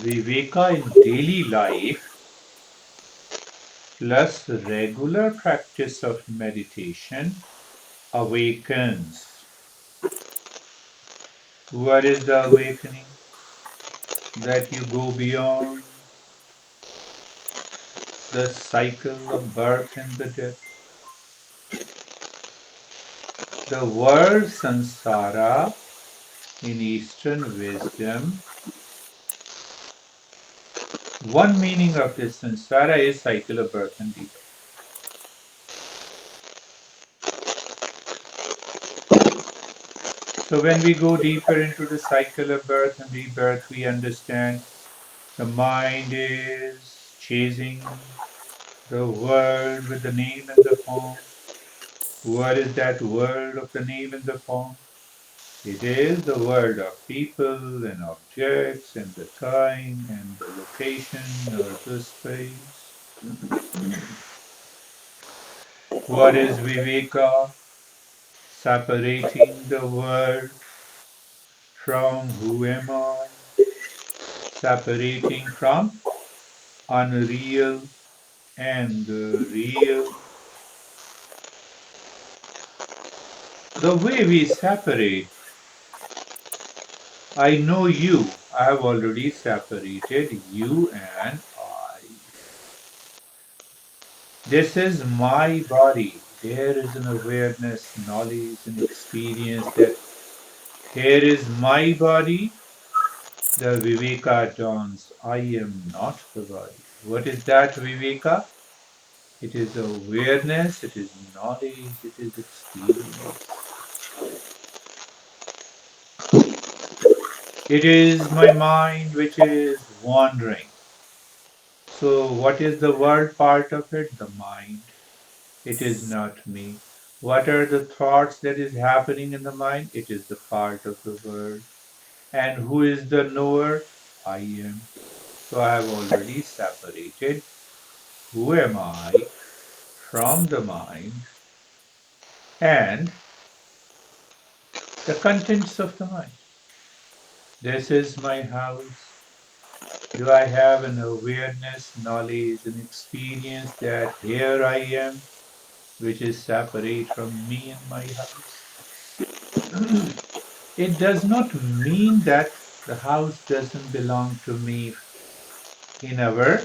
Viveka in daily life plus regular practice of meditation awakens. What is the awakening? That you go beyond the cycle of birth and the death. The word samsara in Eastern wisdom, one meaning of this samsara is cycle of birth and rebirth. So when we go deeper into the cycle of birth and rebirth, we understand the mind is chasing the world with the name and the form. What is that world of the name and the form? It is the world of people and objects and the time and the location or the space. What is Viveka? Separating the world from who am I? Separating from unreal and the real. The way we separate, I know you. I have already separated you and I. This is my body. There is an awareness, knowledge, and experience that here is my body. The Viveka dawns. I am not the body. What is that Viveka? It is awareness, it is knowledge, it is experience. It is my mind which is wandering. So, what is the world part of it? The mind. It is not me. What are the thoughts that is happening in the mind? It is the part of the world. And who is the knower? I am. So I have already separated who am I from the mind and the contents of the mind. This is my house. Do I have an awareness, knowledge, and experience that here I am, which is separate from me and my house? It does not mean that the house doesn't belong to me in our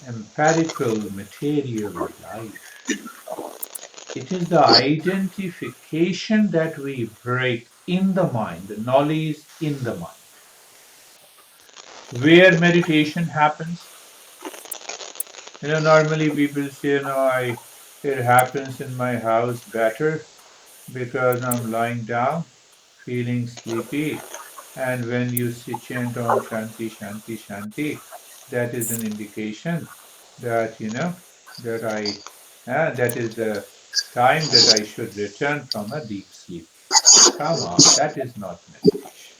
empirical material life. It is the identification that we break in the mind, the knowledge in the mind. Where meditation happens, normally people say, it happens in my house better because I'm lying down, feeling sleepy. And when you chant Om Shanti, Shanti, Shanti, that is an indication that, that is the time that I should return from a deep sleep. Come on, that is not meditation.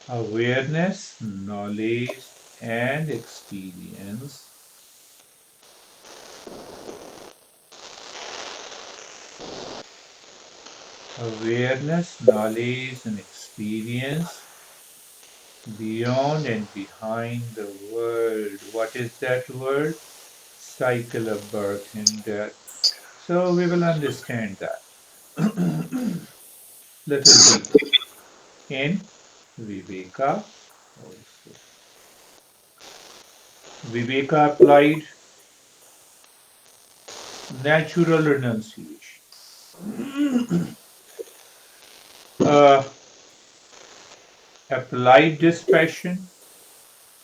Awareness, knowledge, and experience. Awareness, knowledge, and experience beyond and behind the world. What is that word? Cycle of birth and death. So we will understand that little deeper in Viveka also. Viveka applied natural renunciation. uh, Applied dispassion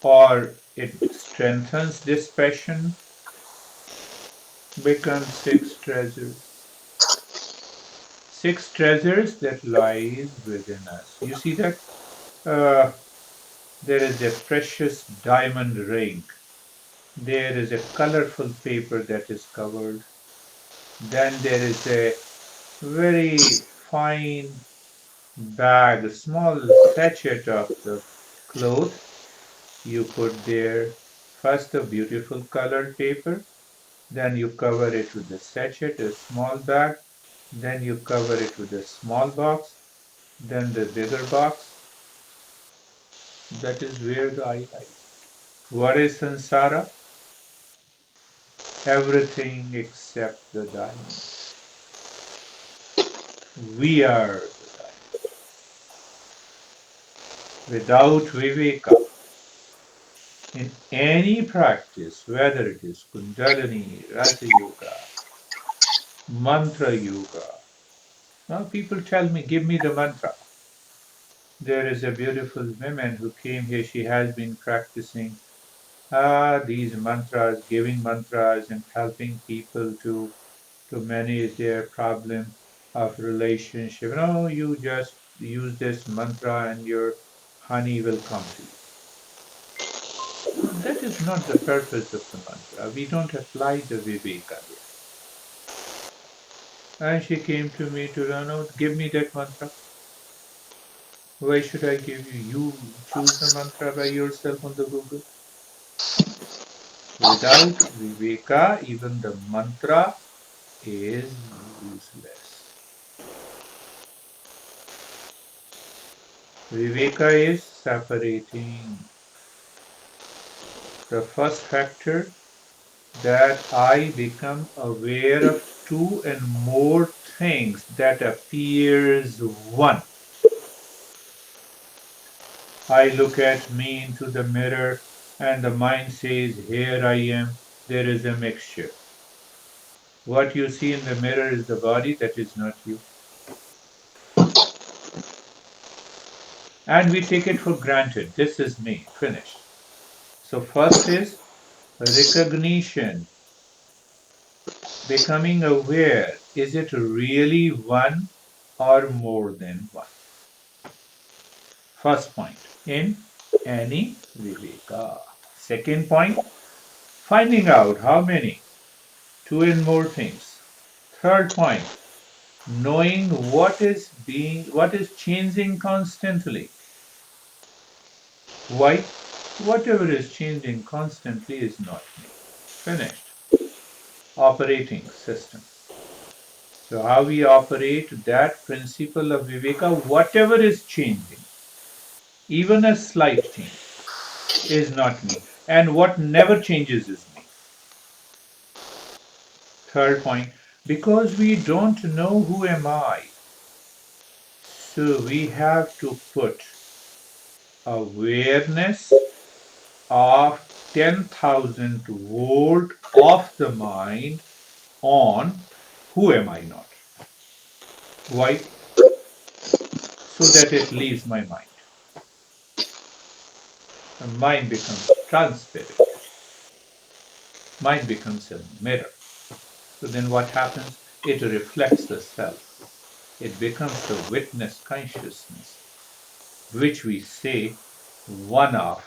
or it strengthens dispassion becomes six treasures. Six treasures that lies within us. You see that uh, there is a precious diamond ring. There is a colorful paper that is covered. Then there is a very fine bag, a small sachet of the cloth you put there. First the beautiful colored paper, then you cover it with the sachet, a small bag, then you cover it with a small box, then the bigger box. That is where the I lies. What is samsara? Everything except the diamond. We are the diamond. Without viveka, in any practice, whether it is kundalini, rasa yoga, mantra yoga. Now people tell me, give me the mantra. There is a beautiful woman who came here. She has been practicing these mantras, giving mantras, and helping people to manage their problem of relationship. No, you just use this mantra and your honey will come to you. No, that is not the purpose of the mantra. We don't apply the viveka there. And she came to me to know, give me that mantra. Why should I give you? You choose the mantra by yourself on the Google. Without viveka, even the mantra is useless. Viveka is separating the first factor, that I become aware of two and more things that appears one. I look at me into the mirror and the mind says, here I am. There is a mixture. What you see in the mirror is the body, that is not you. And we take it for granted. This is me, finished. So, first is recognition, becoming aware. Is it really one or more than one? First point, in any Viveka. Second point, finding out how many, two and more things. Third point, knowing what is changing constantly. Why? Whatever is changing constantly is not me. Finished. Operating system. So how we operate that principle of Viveka, whatever is changing, even a slight change, is not me. And what never changes is me. Third point, because we don't know who am I, so we have to put awareness of 10,000 volt of the mind on who am I not. Why? So that it leaves my mind. The mind becomes transparent. Mind becomes a mirror. So then what happens? It reflects the self. It becomes the witness consciousness, which we say one of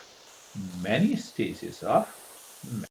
many stages of